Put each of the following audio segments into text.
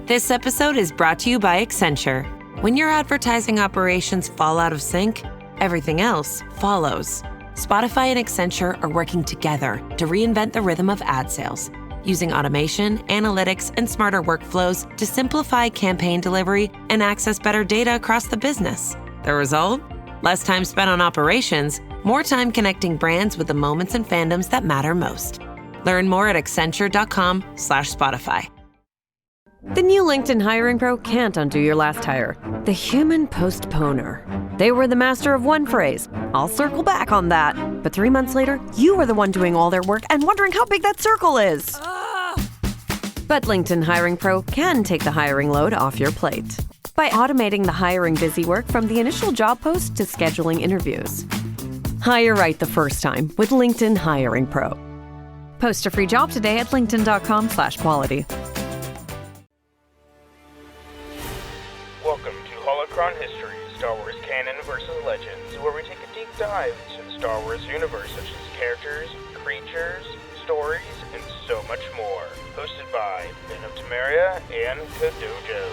This episode is brought to you by Accenture. When your advertising operations fall out of sync, everything else follows. Spotify and Accenture are working together to reinvent the rhythm of ad sales, using automation, analytics, and smarter workflows to simplify campaign delivery and access better data across the business. The result? Less time spent on operations, more time connecting brands with the moments and fandoms that matter most. Learn more at accenture.com/Spotify. The new LinkedIn Hiring Pro can't undo your last hire. The human postponer. They were the master of one phrase. I'll circle back on that. But 3 months later, you are the one doing all their work and wondering how big that circle is. But LinkedIn Hiring Pro can take the hiring load off your plate by automating the hiring busy work from the initial job post to scheduling interviews. Hire right the first time with LinkedIn Hiring Pro. Post a free job today at linkedin.com/quality. Welcome to Holocron History, Star Wars Canon vs. Legends, where we take a deep dive into the Star Wars universe, such as characters, creatures, stories, and so much more. Hosted by Ben of Temeria and Kodojo.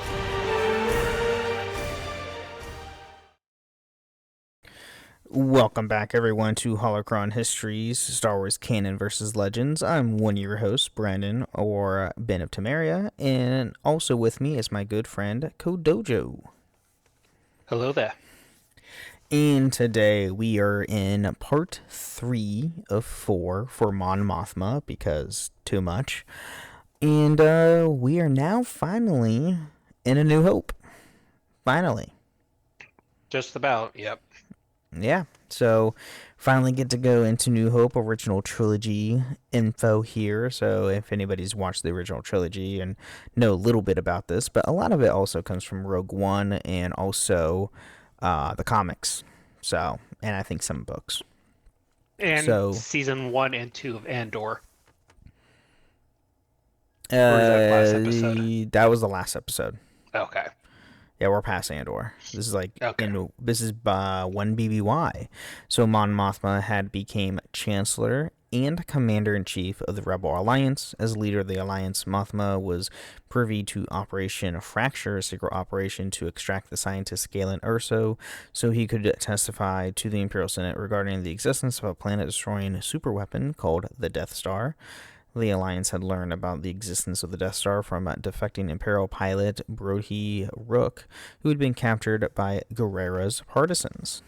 Welcome back, everyone, to Holocron History's Star Wars Canon vs. Legends. I'm one of your hosts, Brandon, or Ben of Temeria, and also with me is my good friend, Kodojo. Hello there. And today we are in part 3 of 4 for Mon Mothma, because too much. And we are now finally in A New Hope. Finally. Just about, yep. Yeah, so finally get to go into New Hope original trilogy info here. So if anybody's watched the original trilogy and know a little bit about this, but a lot of it also comes from Rogue One and also the comics. So, and I think some books. And season 1 and 2 of Andor. Or is that last episode? That was the last episode. Okay. Yeah, we're past Andor. This is like, okay. This is 1 BBY. So Mon Mothma became Chancellor and Commander-in-Chief of the Rebel Alliance. As leader of the Alliance, Mothma was privy to Operation Fracture, a secret operation to extract the scientist Galen Erso, so he could testify to the Imperial Senate regarding the existence of a planet-destroying superweapon called the Death Star. The Alliance had learned about the existence of the Death Star from a defecting Imperial pilot, Brodhi Rook, who had been captured by Guerrera's partisans.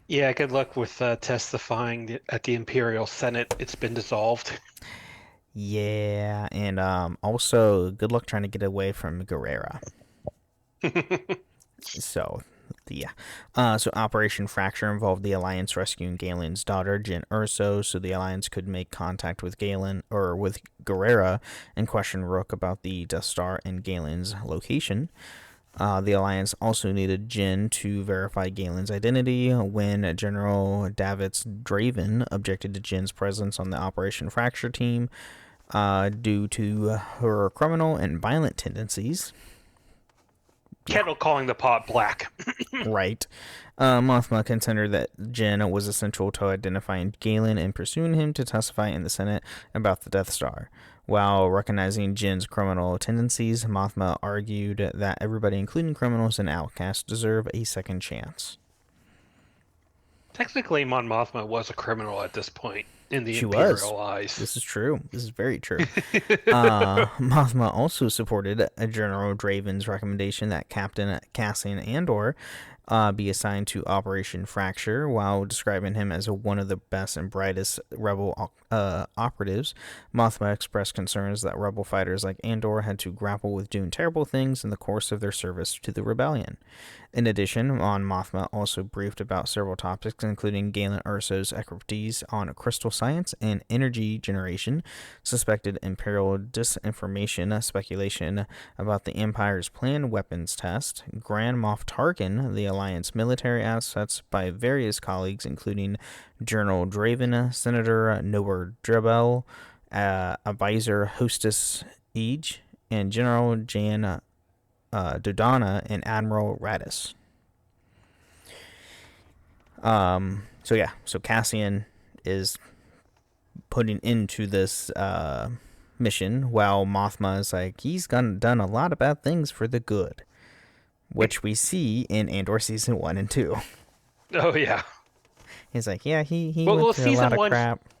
Yeah, good luck with testifying at the Imperial Senate. It's been dissolved. Yeah, and also good luck trying to get away from Guerrera. So... Yeah. So Operation Fracture involved the Alliance rescuing Galen's daughter, Jyn Erso, so the Alliance could make contact with Galen, or with Guerrera, and question Rook about the Death Star and Galen's location. The Alliance also needed Jyn to verify Galen's identity when General Davitz Draven objected to Jyn's presence on the Operation Fracture team due to her criminal and violent tendencies. Kettle calling the pot black. Right. Mothma considered that Jyn was essential to identifying Galen and pursuing him to testify in the Senate about the Death Star. While recognizing Jyn's criminal tendencies, Mothma argued that everybody, including criminals and outcasts, deserve a second chance. Technically, Mon Mothma was a criminal at this point in the Imperial eyes. This is true. This is very true. Mothma also supported General Draven's recommendation that Captain Cassian Andor be assigned to Operation Fracture, while describing him as one of the best and brightest rebel operatives. Mothma expressed concerns that rebel fighters like Andor had to grapple with doing terrible things in the course of their service to the rebellion. In addition, Mon Mothma also briefed about several topics, including Galen Erso's expertise on crystal science and energy generation, suspected Imperial disinformation, speculation about the Empire's planned weapons test, Grand Moff Tarkin, the Alliance military assets by various colleagues, including General Draven, Senator Noah Drebel, Advisor Hostess Ege, and General Jan Dodonna and Admiral Radis. So Cassian is putting into this mission, while Mothma is like, he's done a lot of bad things for the good, which we see in Andor season 1 and 2. Oh yeah. He's like, yeah, he Well, went through a lot of crap. Well,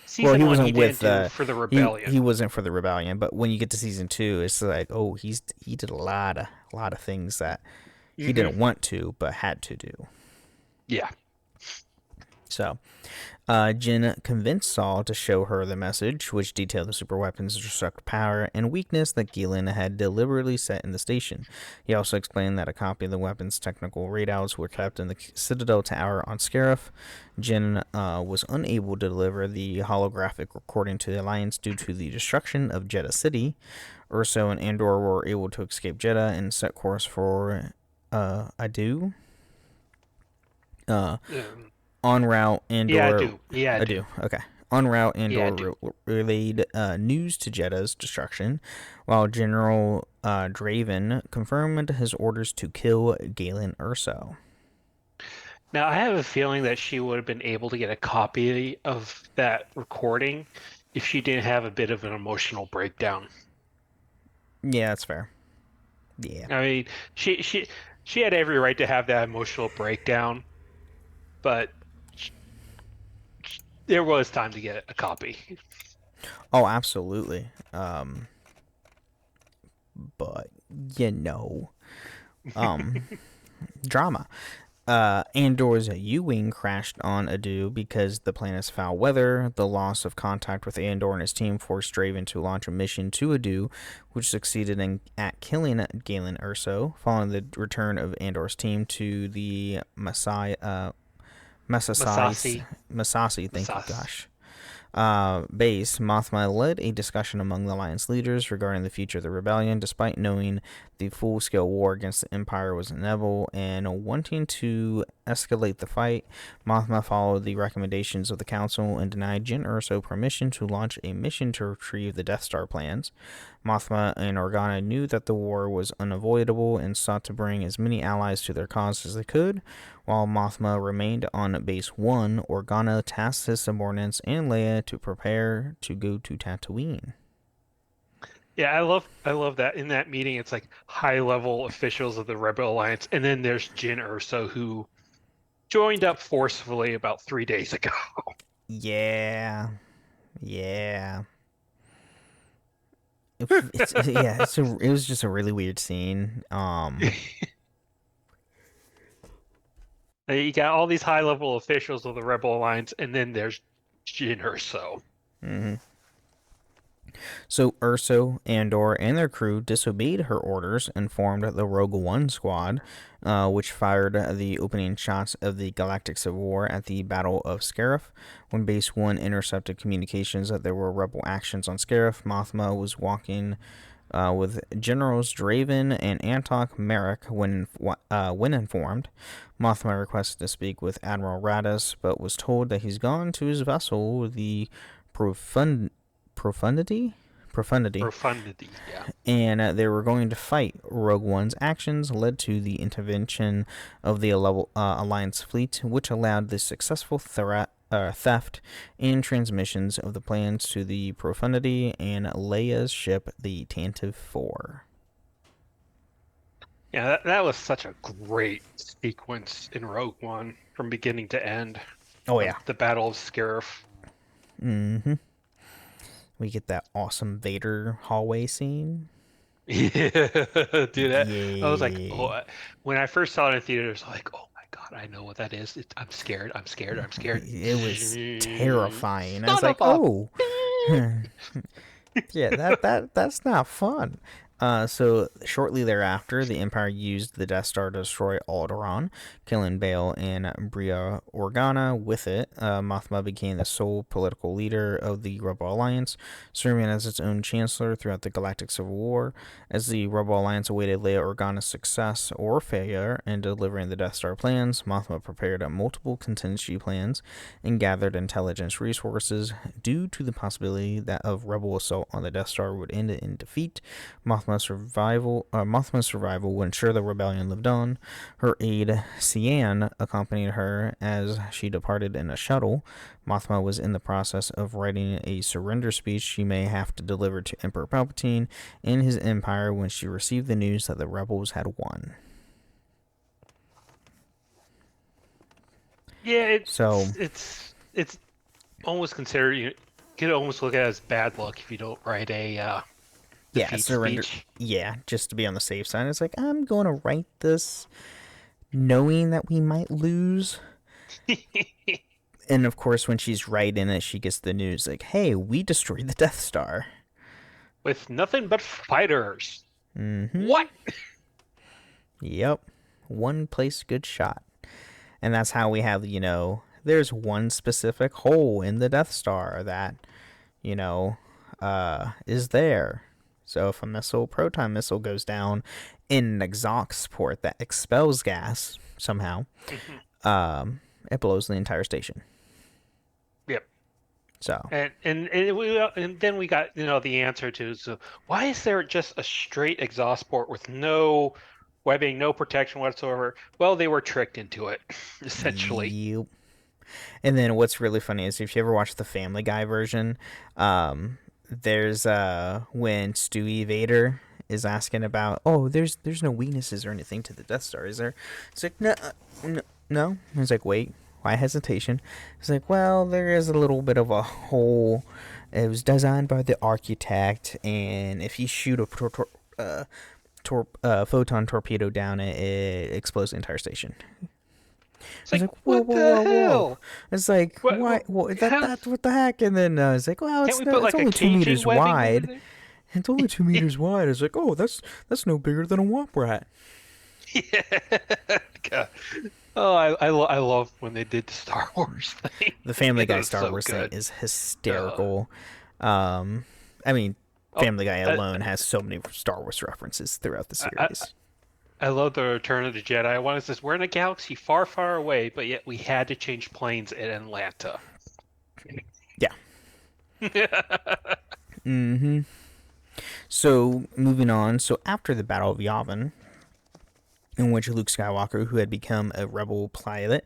Season he one wasn't he with didn't do for the rebellion. he wasn't for the rebellion, but when you get to season 2, it's like, oh, he did a lot of things that he didn't want to but had to do. Yeah. So, Jyn convinced Saul to show her the message, which detailed the super weapon's destructive power and weakness that Gillen had deliberately set in the station. He also explained that a copy of the weapon's technical readouts were kept in the Citadel Tower on Scarif. Jyn was unable to deliver the holographic recording to the Alliance due to the destruction of Jeddah City. Urso and Andor were able to escape Jeddah and set course for Adu. En route, Andor... Yeah, I do. Okay. En route, Andor relayed news to Jeddah's destruction, while General Draven confirmed his orders to kill Galen Erso. Now, I have a feeling that she would have been able to get a copy of that recording if she didn't have a bit of an emotional breakdown. Yeah, that's fair. Yeah. I mean, she had every right to have that emotional breakdown, but there was time to get a copy. Oh, absolutely. But drama. Andor's U-Wing crashed on Adu because the planet's foul weather. The loss of contact with Andor and his team forced Draven to launch a mission to Adu, which succeeded at killing Galen Erso. Following the return of Andor's team to the Masasi, thank you, gosh. Base, Mothma led a discussion among the Alliance leaders regarding the future of the rebellion, despite knowing the full-scale war against the Empire was inevitable and wanting to escalate the fight. Mothma followed the recommendations of the Council and denied Jyn Erso permission to launch a mission to retrieve the Death Star plans. Mothma and Organa knew that the war was unavoidable and sought to bring as many allies to their cause as they could. While Mothma remained on Base 1, Organa tasked his subordinates and Leia to prepare to go to Tatooine. Yeah, I love that in that meeting. It's like high-level officials of the Rebel Alliance, and then there's Jyn Erso, who joined up forcefully about 3 days ago. Yeah. It was just a really weird scene. You got all these high-level officials of the Rebel Alliance, and then there's Jyn Erso. Mm-hmm. So Erso, Andor, and their crew disobeyed her orders and formed the Rogue One squad, which fired the opening shots of the Galactic Civil War at the Battle of Scarif. When Base 1 intercepted communications that there were rebel actions on Scarif, Mothma was walking with Generals Draven and Antok Merrick when informed. Mothma requested to speak with Admiral Raddus, but was told that he's gone to his vessel, the Profundity, yeah. And they were going to fight. Rogue One's actions led to the intervention of the Alliance fleet, which allowed the successful theft and transmissions of the plans to the Profundity and Leia's ship, the Tantive 4. Yeah, that was such a great sequence in Rogue One from beginning to end. Oh, yeah. The Battle of Scarif. Mm-hmm. We get that awesome Vader hallway scene. Yeah, dude. Yeah. I was like, when I first saw it in theaters, I was like, oh my god, I know what that is. I'm scared. It was terrifying. I was like, oh, yeah, that's not fun. So shortly thereafter, the Empire used the Death Star to destroy Alderaan, killing Bail and Bria Organa. With it, Mothma became the sole political leader of the Rebel Alliance, serving as its own chancellor throughout the Galactic Civil War. As the Rebel Alliance awaited Leia Organa's success or failure in delivering the Death Star plans, Mothma prepared multiple contingency plans and gathered intelligence resources. Due to the possibility that of Rebel assault on the Death Star would end in defeat, Mothma Mothma's survival would ensure the rebellion lived on. Her aide, Cian, accompanied her as she departed in a shuttle. Mothma was in the process of writing a surrender speech she may have to deliver to Emperor Palpatine and his empire when she received the news that the rebels had won. Yeah, it's almost considered, you could almost look at it as bad luck if you don't write a defeat surrender. speech. Yeah, just to be on the safe side. It's like, I'm going to write this knowing that we might lose. And of course, when she's writing it, she gets the news like, hey, we destroyed the Death Star. With nothing but fighters. Mm-hmm. What? Yep. One place good shot. And that's how we have, there's one specific hole in the Death Star that, is there. So if a proton missile goes down in an exhaust port that expels gas somehow, it blows the entire station. Yep. So and then we got the answer to, so why is there just a straight exhaust port with no webbing, no protection whatsoever? Well, they were tricked into it, essentially. Yep. And then what's really funny is if you ever watch the Family Guy version, there's when Stewie Vader is asking about, there's no weaknesses or anything to the Death Star, is there? It's like, no. He's like, wait, why hesitation? He's like, well, there is a little bit of a hole. It was designed by the architect, and if you shoot a photon torpedo down it, it explodes the entire station. It's like, what the hell? It's like, why? That's what the heck? And then it's like, well, it's only 2 meters wide. It's only 2 meters wide. It's like, that's no bigger than a womp rat. Yeah. God. Oh, I love when they did the Star Wars thing. The Family Guy Star Wars thing is hysterical. I mean, Family Guy alone has so many Star Wars references throughout the series. I love the Return of the Jedi. One is this: we're in a galaxy far, far away, but yet we had to change planes in Atlanta. Yeah. Mm-hmm. So, moving on. So, after the Battle of Yavin, in which Luke Skywalker, who had become a rebel pilot,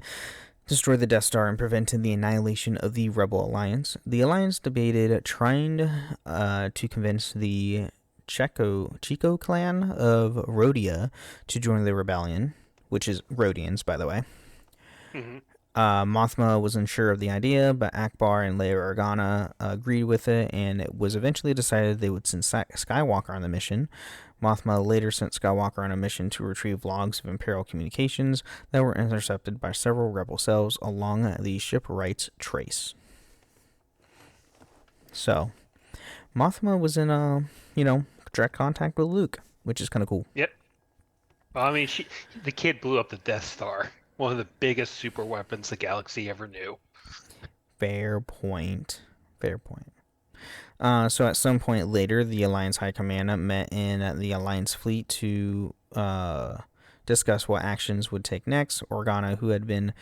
destroyed the Death Star and prevented the annihilation of the Rebel Alliance, the Alliance debated trying to convince the Chico clan of Rhodia to join the rebellion, which is Rhodians, by the way. Mm-hmm. Mothma was unsure of the idea, but Akbar and Leia Organa agreed with it, and it was eventually decided they would send Skywalker on the mission. Mothma later sent Skywalker on a mission to retrieve logs of Imperial communications that were intercepted by several rebel cells along the shipwright's trace. So, Mothma was in direct contact with Luke, which is kind of cool. Yep. Well, I mean, the kid blew up the Death Star, one of the biggest super weapons the galaxy ever knew. Fair point. So at some point later, the Alliance High Command met in the Alliance fleet to discuss what actions would take next. Organa, who had been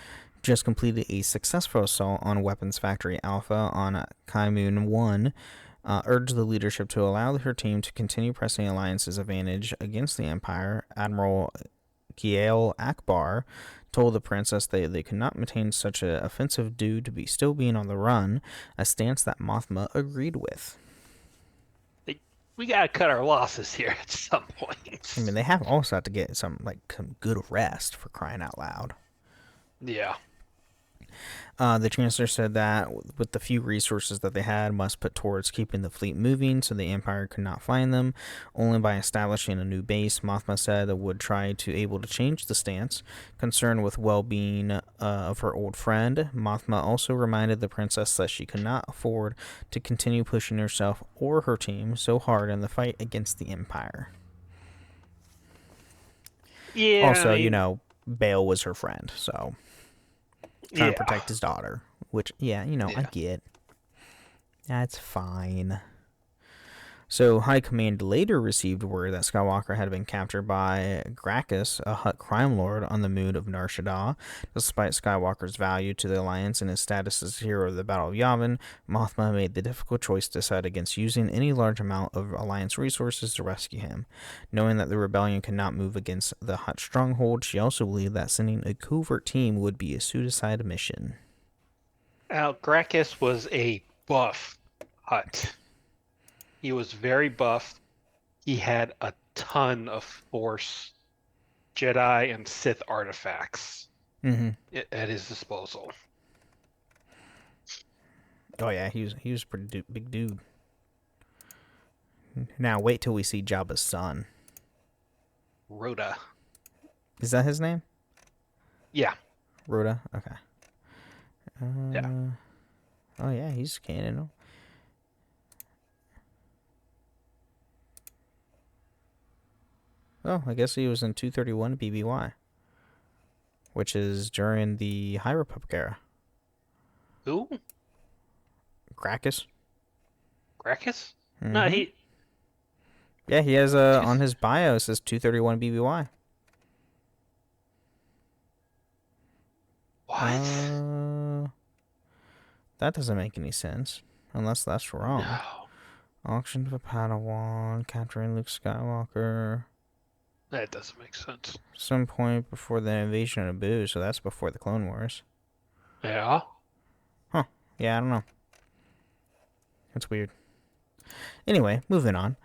just completed a successful assault on Weapons Factory Alpha on Kaimun 1, urged the leadership to allow her team to continue pressing Alliance's advantage against the Empire. Admiral Gial Akbar told the princess they could not maintain such an offensive due to still being on the run, a stance that Mothma agreed with. We gotta cut our losses here at some point. I mean, they also have to get some good rest, for crying out loud. Yeah. The Chancellor said that with the few resources that they had, must put towards keeping the fleet moving so the Empire could not find them. Only by establishing a new base, Mothma said, would try to able to change the stance. Concerned with well-being of her old friend, Mothma also reminded the princess that she could not afford to continue pushing herself or her team so hard in the fight against the Empire. Yeah. Also, Bail was her friend, so trying to protect his daughter, which, I get. That's fine. So High Command later received word that Skywalker had been captured by Gracchus, a Hutt crime lord on the moon of Nar Shaddaa. Despite Skywalker's value to the Alliance and his status as hero of the Battle of Yavin, Mothma made the difficult choice to decide against using any large amount of Alliance resources to rescue him. Knowing that the rebellion could not move against the Hutt stronghold, she also believed that sending a covert team would be a suicide mission. Now, Gracchus was a buff Hutt. He was very buff. He had a ton of Force, Jedi, and Sith artifacts at his disposal. Oh yeah, he was a pretty big dude. Now wait till we see Jabba's son. Rhoda. Is that his name? Yeah. Rhoda? Okay. Yeah. Oh yeah, he's canon. Oh, I guess he was in 231 BBY, which is during the High Republic era. Who? Gracchus? Gracchus? Mm-hmm. No, he... Yeah, he has on his bio, it says 231 BBY. What? That doesn't make any sense, unless that's wrong. No. Auction for Padawan, capturing Luke Skywalker. That doesn't make sense. Some point before the invasion of Naboo, so that's before the Clone Wars. Yeah? Huh. Yeah, I don't know. That's weird. Anyway, moving on.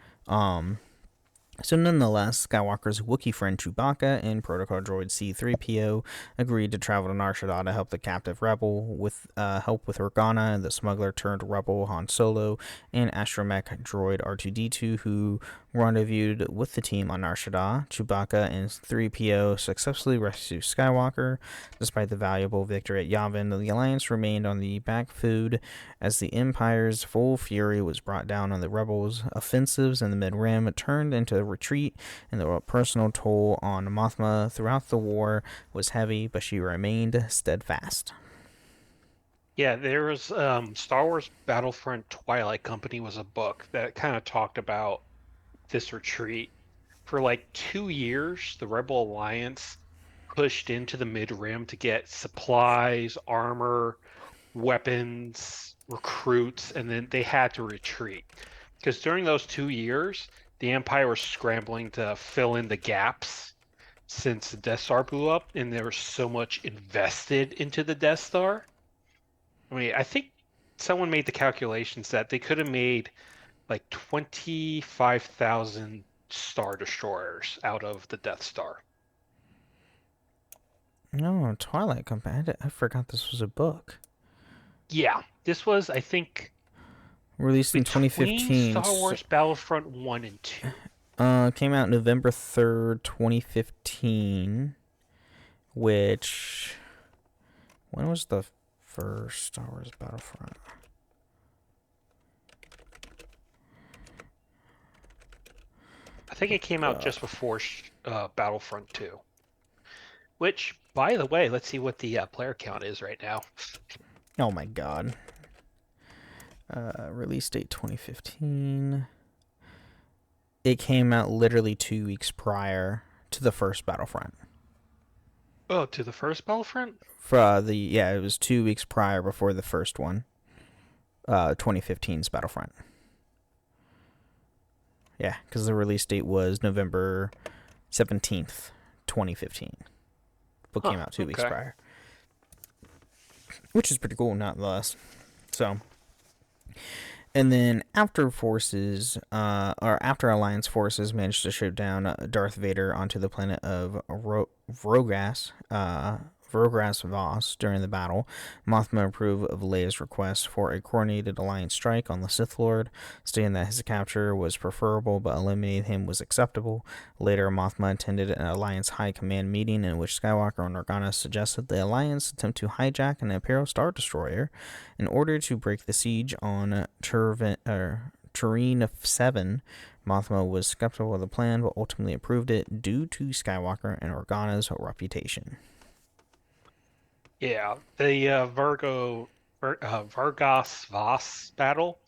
So nonetheless, Skywalker's Wookiee friend Chewbacca and protocol droid C-3PO agreed to travel to Nar Shaddaa to help the captive rebel with help with Organa, the smuggler turned rebel Han Solo, and astromech droid R2-D2, who rendezvoused with the team on Nar Shaddaa. Chewbacca and 3PO successfully rescued Skywalker. Despite the valuable victory at Yavin, the Alliance remained on the back foot as the Empire's full fury was brought down on the rebels. Offensives in the Mid-Rim turned into a retreat, and the personal toll on Mothma throughout the war was heavy, but she remained steadfast. Yeah, there was Star Wars Battlefront Twilight Company was a book that kind of talked about this retreat. For like 2 years, the Rebel Alliance pushed into the Mid-Rim to get supplies, armor, weapons, recruits, and then they had to retreat. Because during those 2 years, the Empire was scrambling to fill in the gaps since the Death Star blew up, and there was so much invested into the Death Star. I mean, I think someone made the calculations that they could have made like 25,000 Star Destroyers out of the Death Star. No, Twilight Company. I forgot this was a book. Yeah, this was, I think, released in 2015. Star Wars Battlefront 1 and 2. Came out November 3rd, 2015, which... When was the first Star Wars Battlefront? I think it came out just before Battlefront 2. Which, by the way, let's see what the player count is right now. Oh my god. Release date 2015. It came out literally 2 weeks prior to the first Battlefront. Oh, to the first Battlefront? It was 2 weeks prior before the first one. 2015's Battlefront. Yeah, because the release date was November 17th, 2015. Book came out 2 weeks prior. Which is pretty cool, nonetheless. So, and then after Alliance forces managed to shoot down Darth Vader onto the planet of Vrogas Voss during the battle, Mothma approved of Leia's request for a coordinated Alliance strike on the Sith Lord, stating that his capture was preferable but eliminating him was acceptable. Later, Mothma attended an Alliance High Command meeting in which Skywalker and Organa suggested the Alliance attempt to hijack an Imperial Star Destroyer in order to break the siege on Tureen 7. Mothma was skeptical of the plan but ultimately approved it due to Skywalker and Organa's reputation. Yeah, the Vargas Voss battle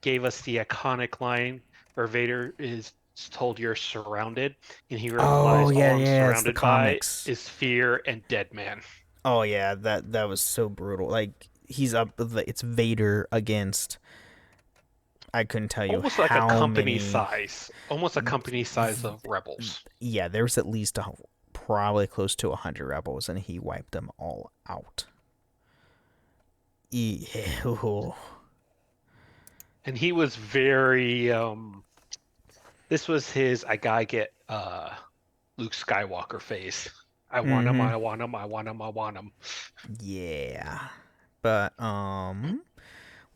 gave us the iconic line, where Vader is told you're surrounded, and he Oh replies, "All yeah, I'm yeah, it's the surrounded by comics. is fear and dead man." Oh yeah, that was so brutal. Like he's up. It's Vader against. I couldn't tell you Almost like a how company many. size, almost a company size of rebels. Yeah, there was at least probably close to 100 rebels, and he wiped them all out. Ew. And he was very this was his I gotta get Luke Skywalker face. I want him, Mm-hmm. I want him, I want him, I want him. Yeah. But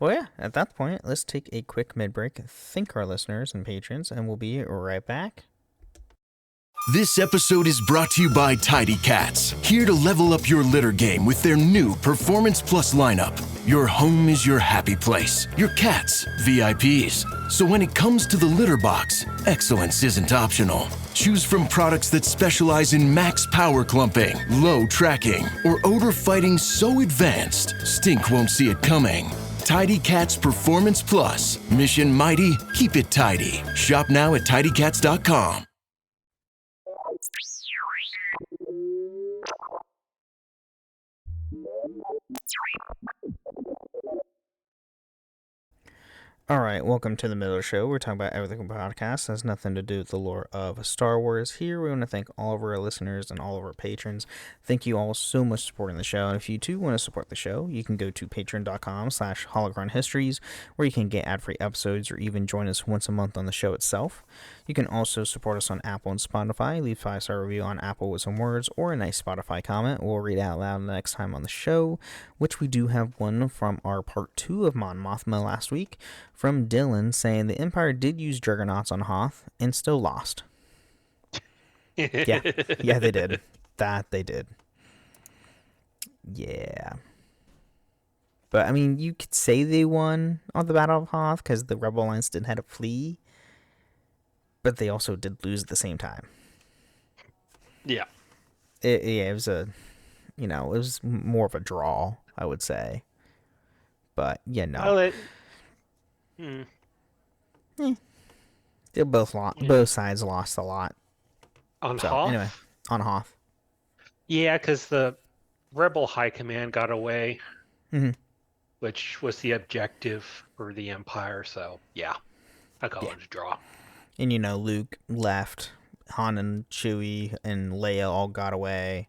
well, yeah, at that point, let's take a quick mid break, thank our listeners and patrons, and we'll be right back. This episode is brought to you by Tidy Cats, here to level up your litter game with their new Performance Plus lineup. Your home is your happy place, your cats, VIPs. So when it comes to the litter box, excellence isn't optional. Choose from products that specialize in max power clumping, low tracking, or odor fighting so advanced, stink won't see it coming. Tidy Cats Performance Plus. Mission mighty, keep it tidy. Shop now at tidycats.com. All right, welcome to the middle of the show. We're talking about everything podcast. Has nothing to do with the lore of Star Wars. Here, we want to thank all of our listeners and all of our patrons. Thank you all so much for supporting the show. And if you too want to support the show, you can go to patreon.com/holocronhistories, where you can get ad-free episodes or even join us once a month on the show itself. You can also support us on Apple and Spotify. Leave a 5-star review on Apple with some words or a nice Spotify comment. We'll read it out loud next time on the show, which we do have one from our part 2 of Mon Mothma last week, from Dylan, saying the Empire did use juggernauts on Hoth and still lost. Yeah, they did. That they did. Yeah. But, I mean, you could say they won on the Battle of Hoth because the Rebel Alliance didn't have to flee, but they also did lose at the same time. Yeah. It was it was more of a draw, I would say. But, yeah, no. They both lost. Yeah. Both sides lost a lot. On Hoth? Anyway, on Hoth. Yeah, because the Rebel High Command got away, which was the objective for the Empire. So, yeah, I call it a draw. And, Luke left. Han and Chewie and Leia all got away.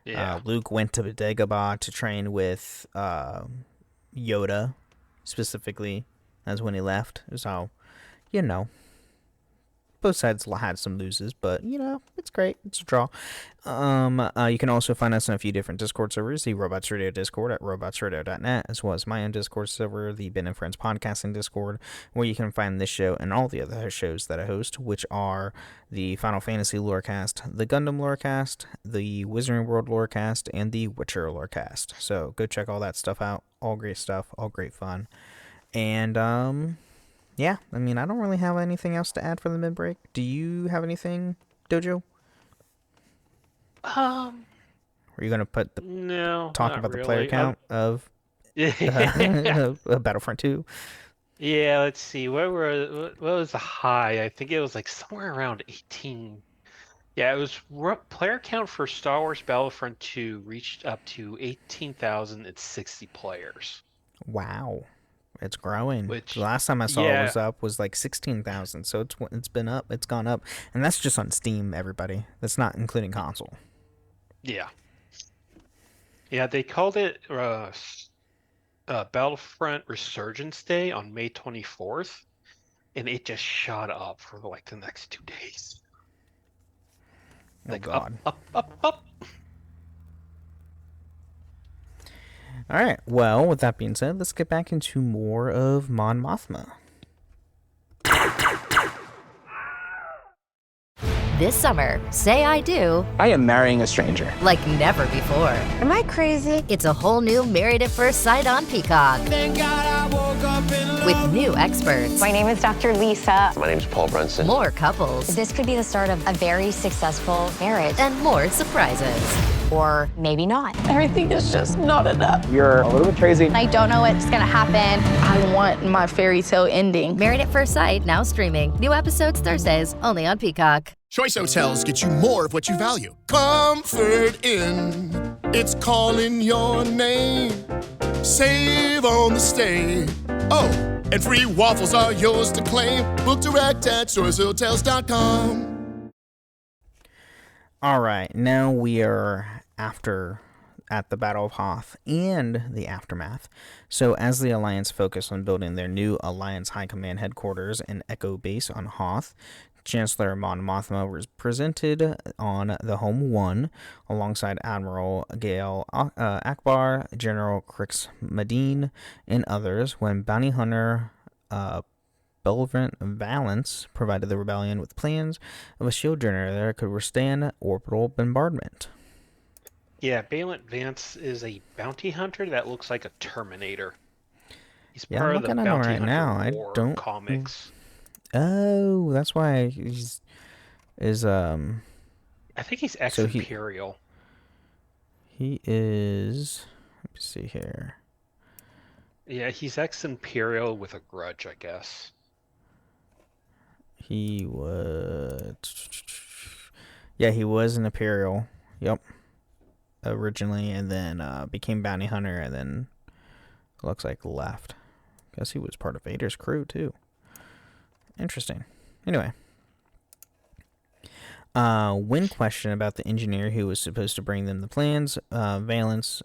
Yeah. Luke went to Dagobah to train with Yoda, specifically. That's when he left. So, both sides had some loses, but, it's great. It's a draw. You can also find us on a few different Discord servers. The Robots Radio Discord at robotsradio.net, as well as my own Discord server, the Ben and Friends Podcasting Discord, where you can find this show and all the other shows that I host, which are the Final Fantasy Lorecast, the Gundam Lorecast, the Wizarding World Lorecast, and the Witcher Lorecast. So go check all that stuff out. All great stuff. All great fun. And, yeah, I mean, I don't really have anything else to add for the mid-break. Do you have anything, Dojo? Are you going to put talk about really. The player count of Battlefront 2? Yeah, let's see. What was the high? I think it was like somewhere around 18. Yeah, it was player count for Star Wars Battlefront 2 reached up to 18,060 players. Wow. It's growing. The last time I saw it was like 16,000. So it's been up. It's gone up, and that's just on Steam. Everybody. That's not including console. Yeah. Yeah, they called it Battlefront Resurgence Day on May 24th, and it just shot up for like the next 2 days. Like God. Up. All right, well, with that being said, let's get back into more of Mon Mothma. This summer, say I do I am marrying a stranger. like never before. Am I crazy? It's a whole new Married at First Sight on Peacock. Thank God I woke up in love. With new experts, My name is Dr. Lisa. My name's Paul Brunson. more couples, This could be the start of a very successful marriage. and more surprises. Or maybe not. Everything is just not enough. You're a little bit crazy. I don't know what's gonna happen. I want my fairy tale ending. Married at First Sight, now streaming. New episodes Thursdays, only on Peacock. Choice Hotels get you more of what you value. Comfort Inn, it's calling your name. Save on the stay. Oh, and free waffles are yours to claim. Book direct at choicehotels.com. All right, now we are at the Battle of Hoth and the aftermath. So as the Alliance focused on building their new Alliance High Command headquarters and Echo Base on Hoth, Chancellor Mon Mothma was presented on the Home 1 alongside Admiral Gail Akbar, General Crix Madine, and others when bounty hunter Belvent Valance provided the rebellion with plans of a shield generator that could withstand orbital bombardment. Yeah, Balent Vance is a bounty hunter that looks like a Terminator. He's Yeah, part I'm of the looking at him Bounty right Hunter now. I War don't- comics. Oh, that's why I think he's So ex-Imperial. he is. Let me see here. Yeah, he's ex-Imperial with a grudge, I guess. He was. Yeah, he was an Imperial. Yep. Originally, and then became bounty hunter, and then looks like left. Guess he was part of Vader's crew too. Interesting. Anyway, when questioned about the engineer who was supposed to bring them the plans, Valance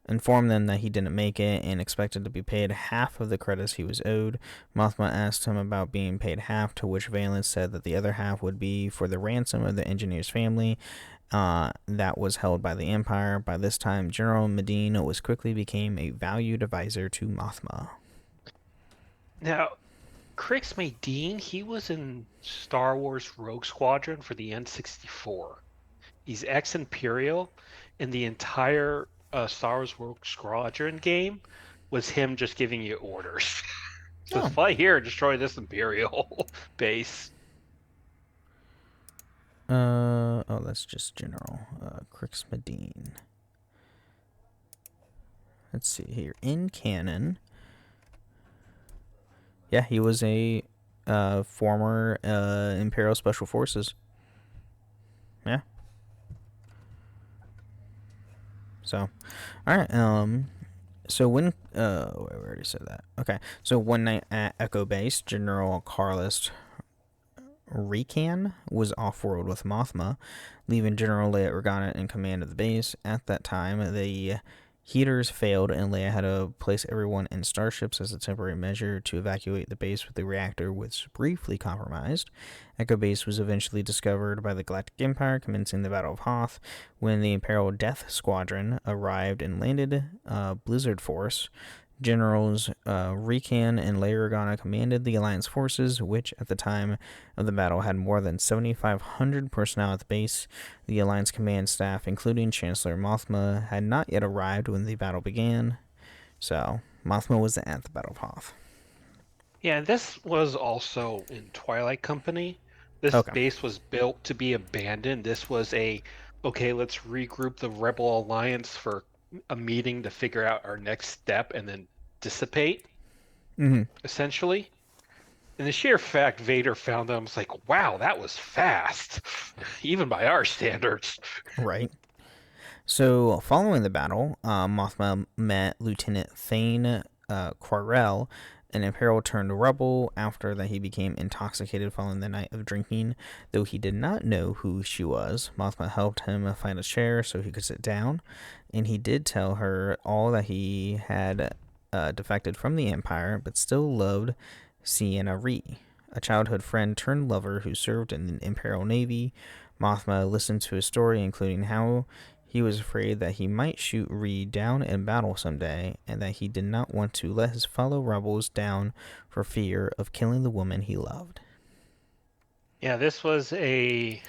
informed them that he didn't make it and expected to be paid half of the credits he was owed. Mothma asked him about being paid half, to which Valance said that the other half would be for the ransom of the engineer's family that was held by the Empire. By this time, General Medine was quickly became a valued advisor to Mothma. Now, Crix Madine, he was in Star Wars Rogue Squadron for the N64. He's ex-Imperial, and the entire Star Wars Rogue Squadron game was him just giving you orders. So fly here, destroy this Imperial base. That's just General Crix Madine. Let's see here. In canon, yeah, he was a former Imperial Special Forces. Yeah. So, all right. So when we already said that. Okay. So one night at Echo Base, General Carlos Recan was off-world with Mothma, leaving General Leia Organa in command of the base. At that time, the heaters failed, and Leia had to place everyone in starships as a temporary measure to evacuate the base, with the reactor was briefly compromised. Echo Base was eventually discovered by the Galactic Empire, commencing the Battle of Hoth. When the Imperial Death Squadron arrived and landed Blizzard Force, Generals Recan and Leia Organa commanded the Alliance forces, which at the time of the battle had more than 7,500 personnel at the base. The Alliance command staff, including Chancellor Mothma, had not yet arrived when the battle began. So, Mothma was at the Battle of Hoth. Yeah, this was also in Twilight Company. This base was built to be abandoned. This was okay, let's regroup the Rebel Alliance for a meeting to figure out our next step and then dissipate, essentially. And the sheer fact Vader found them was like, wow, that was fast, even by our standards. Right. So, following the battle, Mothma met Lieutenant Thane Quarrel, an Imperial turned rebel, after that he became intoxicated following the night of drinking. Though he did not know who she was, Mothma helped him find a chair so he could sit down, and he did tell her all that he had defected from the Empire, but still loved Sienna Ree, a childhood friend turned lover who served in the Imperial Navy. Mothma listened to his story, including how he was afraid that he might shoot Ree down in battle someday, and that he did not want to let his fellow rebels down for fear of killing the woman he loved. Yeah, this was a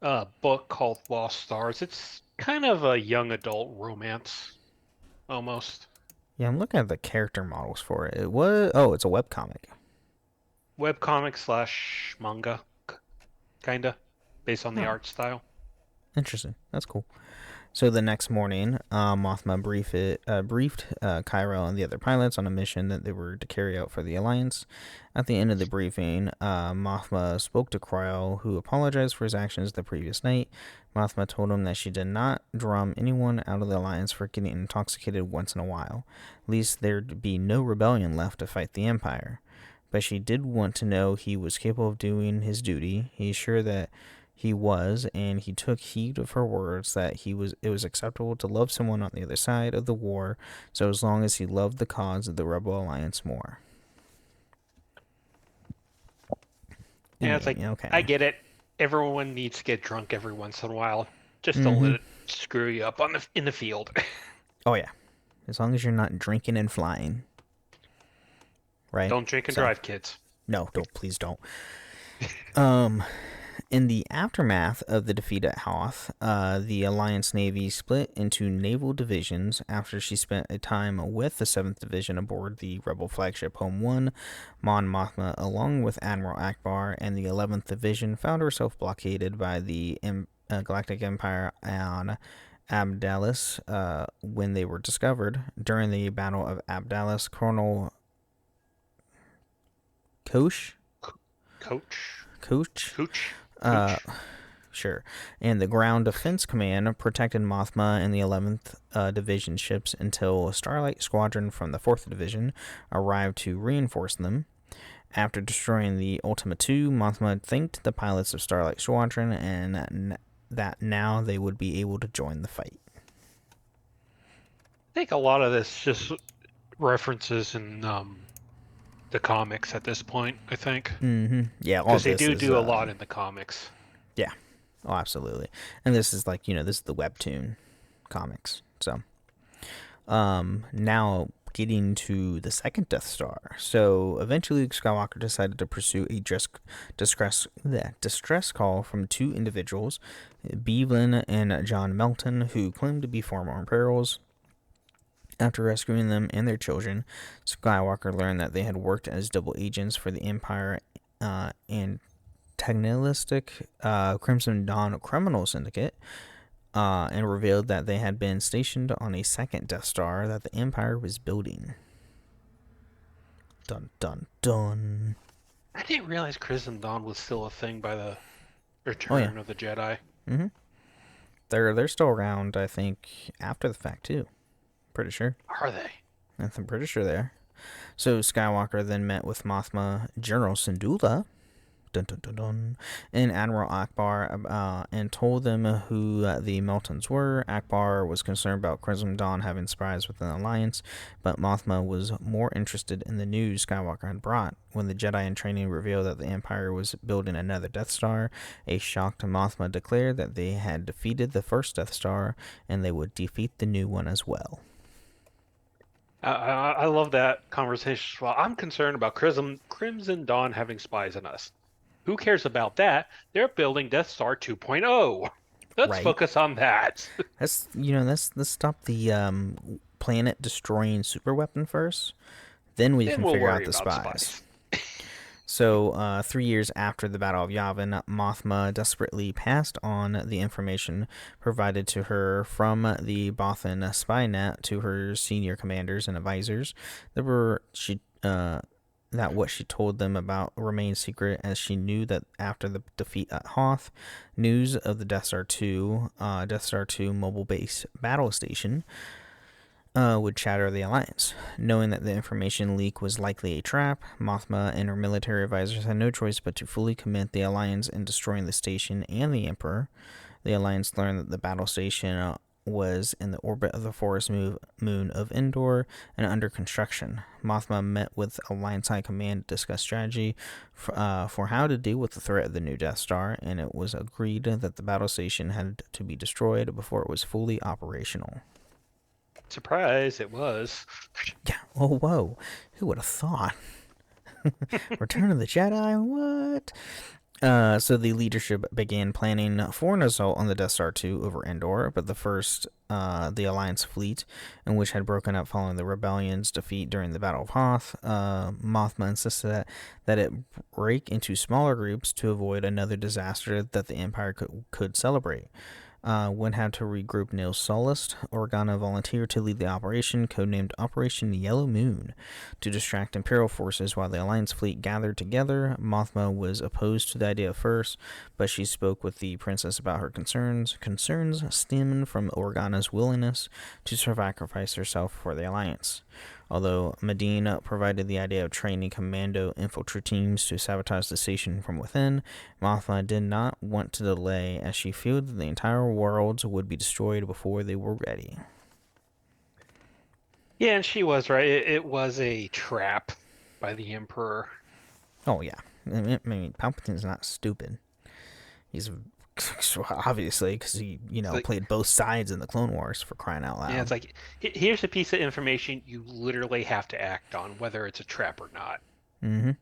book called Lost Stars. It's kind of a young adult romance, almost. Yeah, I'm looking at the character models for it. It's a webcomic. Webcomic slash manga, kinda, based on the Oh, art style. interesting. That's cool. So the next morning, Mothma briefed Cairo and the other pilots on a mission that they were to carry out for the Alliance. At the end of the briefing, Mothma spoke to Cryo, who apologized for his actions the previous night. Mothma told him that she did not drum anyone out of the Alliance for getting intoxicated once in a while. At least there'd be no rebellion left to fight the Empire. But she did want to know he was capable of doing his duty. He's sure that he was, and he took heed of her words that it was acceptable to love someone on the other side of the war, so as long as he loved the cause of the Rebel Alliance more. Yeah, it's like, okay. I get it. Everyone needs to get drunk every once in a while. Just don't Mm-hmm. let it screw you up in the field. Oh yeah, as long as you're not drinking and flying, right? Don't drink and drive, kids. No, please don't. In the aftermath of the defeat at Hoth, the Alliance Navy split into naval divisions after she spent a time with the 7th Division aboard the rebel flagship Home 1. Mon Mothma, along with Admiral Akbar and the 11th Division, found herself blockaded by the Galactic Empire on Abdalis when they were discovered. During the Battle of Abdalis, Colonel Coach, sure, and the Ground Defense Command protected Mothma and the 11th Division ships until a Starlight Squadron from the 4th Division arrived to reinforce them. After destroying the Ultima II, Mothma thanked the pilots of Starlight Squadron and that now they would be able to join the fight. I think a lot of this just references in the comics at this point, I think. Mm-hmm. Yeah, because they do a lot in the comics. Yeah, oh, absolutely. And this is like, this is the webtoon comics. So, now getting to the second Death Star. So eventually Luke Skywalker decided to pursue a distress call from two individuals, Bevelin and John Melton, who claimed to be former Imperials. After rescuing them and their children, Skywalker learned that they had worked as double agents for the Empire and antagonistic Crimson Dawn criminal syndicate, and revealed that they had been stationed on a second Death Star that the Empire was building. Dun dun dun. I didn't realize Crimson Dawn was still a thing by the Return of the Jedi. Mm-hmm. They're still around, I think, after the fact too. Pretty sure. Are they? I'm pretty sure they are. So Skywalker then met with Mothma, General Syndulla, dun, dun, dun, dun, and Admiral Akbar, and told them who the Meltons were. Akbar was concerned about Crimson Dawn having spies within the Alliance, but Mothma was more interested in the news Skywalker had brought. When the Jedi in training revealed that the Empire was building another Death Star, a shocked Mothma declared that they had defeated the first Death Star, and they would defeat the new one as well. I love that conversation. Well, I'm concerned about Crimson Dawn having spies in us. Who cares about that? They're building Death Star 2.0. Let's focus on that. Let's stop the planet destroying superweapon first. Then we can figure out the spies. So, 3 years after the Battle of Yavin, Mothma desperately passed on the information provided to her from the Bothan spy net to her senior commanders and advisors. That what she told them about remained secret, as she knew that after the defeat at Hoth, news of the Death Star 2 mobile base battle station would shatter the Alliance. Knowing that the information leak was likely a trap, Mothma and her military advisors had no choice but to fully commit the Alliance in destroying the station and the Emperor. The Alliance learned that the battle station was in the orbit of the forest moon of Endor and under construction. Mothma met with Alliance High Command to discuss strategy for how to deal with the threat of the new Death Star, and it was agreed that the battle station had to be destroyed before it was fully operational. Surprise, it was. Yeah. Oh, whoa. Who would have thought? Return of the Jedi? What? So the leadership began planning for an assault on the Death Star 2 over Endor, but the Alliance fleet, in which had broken up following the rebellion's defeat during the Battle of Hoth, Mothma insisted that it break into smaller groups to avoid another disaster that the Empire could celebrate. When had to regroup Nil Solist, Organa volunteered to lead the operation, codenamed Operation Yellow Moon, to distract Imperial forces while the Alliance fleet gathered together. Mothma was opposed to the idea at first, but she spoke with the princess about her concerns. Concerns stemmed from Organa's willingness to sacrifice herself for the Alliance. Although Medina provided the idea of training commando infiltrate teams to sabotage the station from within, Mothma did not want to delay, as she feared that the entire world would be destroyed before they were ready. Yeah, and she was right. It was a trap by the Emperor. Oh, yeah. I mean, Palpatine's not stupid. He's obviously, because he, played both sides in the Clone Wars, for crying out loud. Yeah, it's like, here's a piece of information you literally have to act on, whether it's a trap or not. Mm-hmm.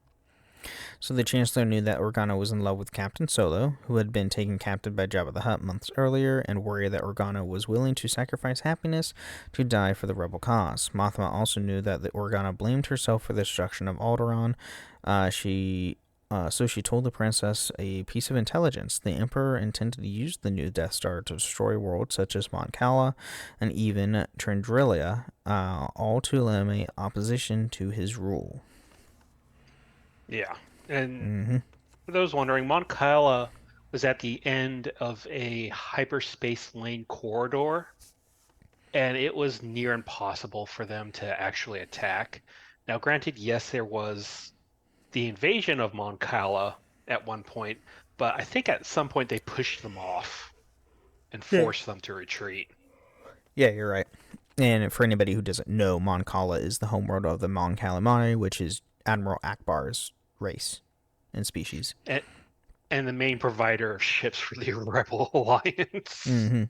So the Chancellor knew that Organa was in love with Captain Solo, who had been taken captive by Jabba the Hutt months earlier, and worried that Organa was willing to sacrifice happiness to die for the rebel cause. Mothma also knew that the Organa blamed herself for the destruction of Alderaan. So she told the princess a piece of intelligence. The Emperor intended to use the new Death Star to destroy worlds such as Mon Cala and even Trendrilia, all to eliminate opposition to his rule. Yeah, and for those wondering, Mon Cala was at the end of a hyperspace lane corridor, and it was near impossible for them to actually attack. Now, granted, yes, there was the invasion of Mon Cala at one point, but I think at some point they pushed them off and forced them to retreat. Yeah, you're right. And for anybody who doesn't know, Mon Cala is the homeworld of the Mon Calamari, which is Admiral Akbar's race and species. And the main provider of ships for the Rebel Alliance. Mm-hmm.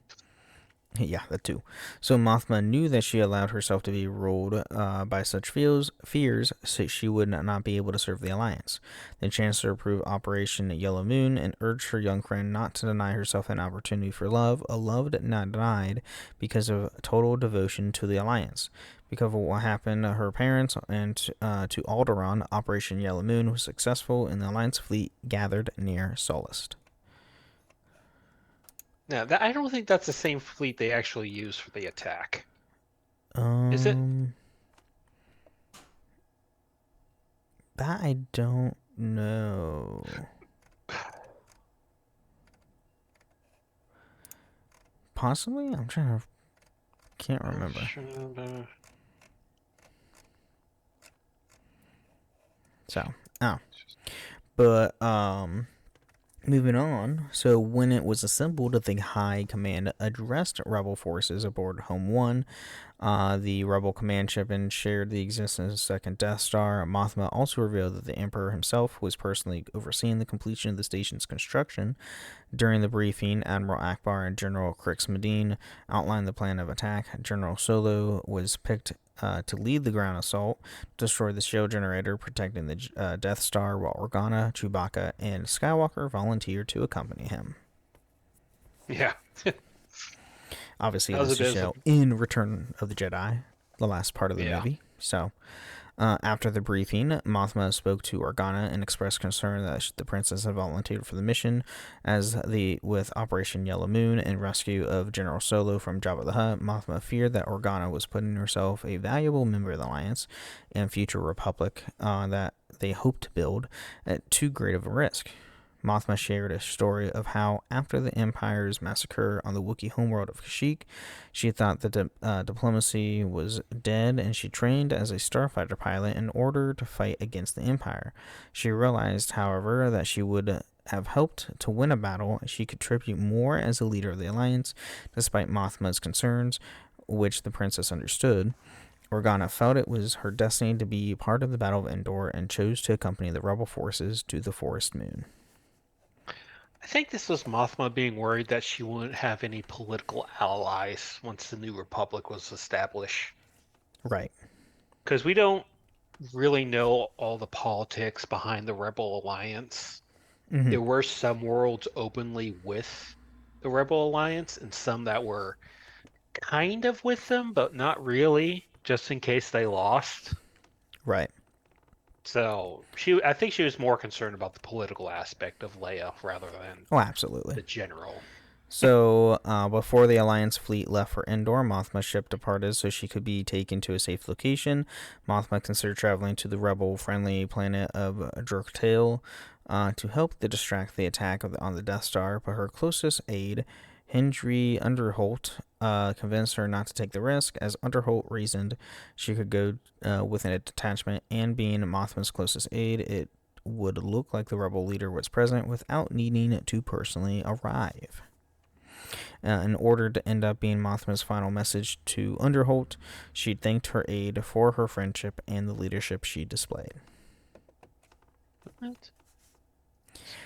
Yeah, that too. So Mothma knew that she allowed herself to be ruled by such fears, so she would not be able to serve the Alliance. The Chancellor approved Operation Yellow Moon and urged her young friend not to deny herself an opportunity for love, a love not denied because of total devotion to the Alliance. Because of what happened to her parents and to Alderaan, Operation Yellow Moon was successful, and the Alliance fleet gathered near Solist. Now, I don't think that's the same fleet they actually use for the attack. Is it? That I don't know. Possibly? Can't remember. So, but, moving on, so when it was assembled, the High Command addressed Rebel forces aboard Home 1. The Rebel command ship and shared the existence of the second Death Star. Mothma also revealed that the Emperor himself was personally overseeing the completion of the station's construction. During the briefing, Admiral Akbar and General Crix Medine outlined the plan of attack. General Solo was picked to lead the ground assault, destroy the shield generator protecting the Death Star, while Organa, Chewbacca, and Skywalker volunteered to accompany him. Yeah. Obviously, this is in Return of the Jedi, the last part of the movie. So, after the briefing, Mothma spoke to Organa and expressed concern that the princess had volunteered for the mission, with Operation Yellow Moon and rescue of General Solo from Jabba the Hutt. Mothma feared that Organa was putting herself, a valuable member of the Alliance and future Republic that they hoped to build, at too great of a risk. Mothma shared a story of how, after the Empire's massacre on the Wookiee homeworld of Kashyyyk, she thought that diplomacy was dead, and she trained as a starfighter pilot in order to fight against the Empire. She realized, however, that she would have helped to win a battle. She could contribute more as a leader of the Alliance, despite Mothma's concerns, which the princess understood. Organa felt it was her destiny to be part of the Battle of Endor and chose to accompany the rebel forces to the Forest Moon. I think this was Mothma being worried that she wouldn't have any political allies once the New Republic was established. Right. Because we don't really know all the politics behind the Rebel Alliance. Mm-hmm. There were some worlds openly with the Rebel Alliance and some that were kind of with them, but not really, just in case they lost. Right. So I think she was more concerned about the political aspect of Leia rather than Oh, absolutely. the general. So, before the Alliance fleet left for Endor, Mothma's ship departed so she could be taken to a safe location. Mothma considered traveling to the rebel-friendly planet of Druktail to help to distract the attack on the Death Star, but her closest aide, Hendry Underholt, convinced her not to take the risk. As Underholt reasoned, she could go within a detachment, and being Mothma's closest aide, it would look like the rebel leader was present without needing to personally arrive. In order to end up being Mothma's final message to Underholt, she thanked her aide for her friendship and the leadership she displayed.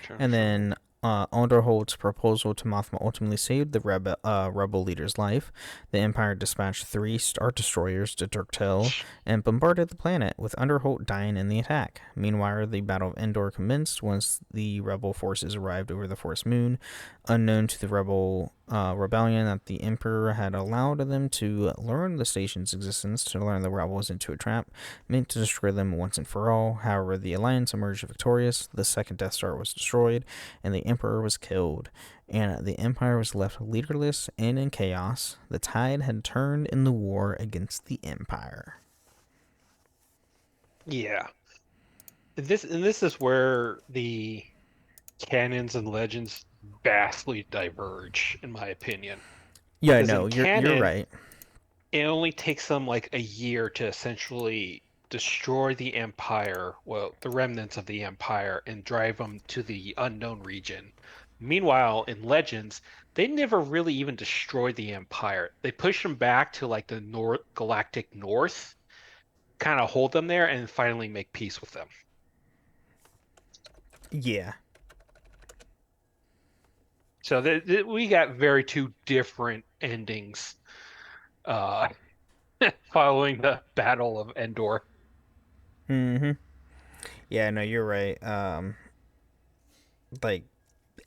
And then Underholt's proposal to Mothma ultimately saved the rebel leader's life. The Empire dispatched 3 Star Destroyers to Turktel and bombarded the planet, with Underholt dying in the attack. Meanwhile, the Battle of Endor commenced once the rebel forces arrived over the Forest Moon. Unknown to the rebellion that the Emperor had allowed them to learn the station's existence, to learn the rebels into a trap meant to destroy them once and for all. However, the Alliance emerged victorious. The second Death Star was destroyed, and the Emperor was killed, and the Empire was left leaderless and in chaos. The tide had turned in the war against the Empire. Yeah. This is where the canons and legends vastly diverge, in my opinion. Yeah, no, you're right. It only takes them like a year to essentially destroy the Empire, well, the remnants of the Empire, and drive them to the unknown region. Meanwhile, in Legends, they never really even destroyed the Empire. They push them back to like the galactic north, kind of hold them there, and finally make peace with them. Yeah. So we got very 2 different endings following the Battle of Endor. Mm-hmm. Yeah, no, you're right. Like,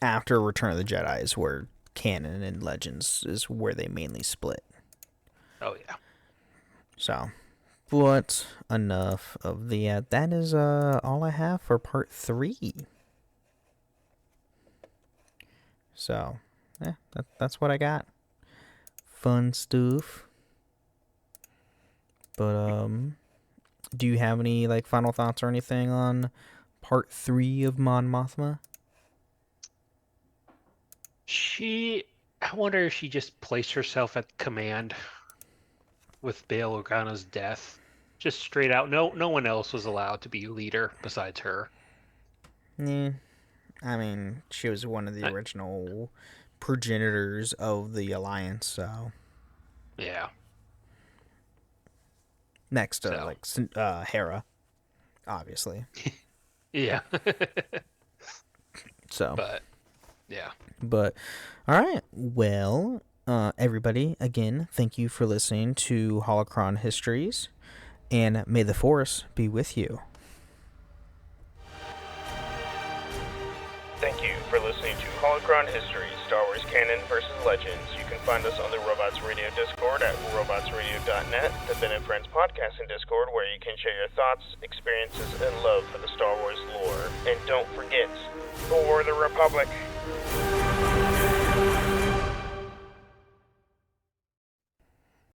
after Return of the Jedi is where canon and Legends is where they mainly split. Oh, yeah. So, but enough of the... that is all I have for part 3. So, yeah, that's what I got. Fun stuff. But, do you have any, like, final thoughts or anything on part 3 of Mon Mothma? I wonder if she just placed herself at command with Bail Organa's death. Just straight out, no one else was allowed to be leader besides her. Yeah. I mean, she was one of the original progenitors of the Alliance, so... Yeah. Next to, Hera, obviously. Yeah. So... But, yeah. But, alright, well, everybody, again, thank you for listening to Holocron Histories, and may the Force be with you. Thank you for listening to Holocron History, Star Wars Canon vs. Legends. You can find us on the Robots Radio Discord at robotsradio.net, the Ben and Friends Podcasting Discord, where you can share your thoughts, experiences, and love for the Star Wars lore. And don't forget, for the Republic!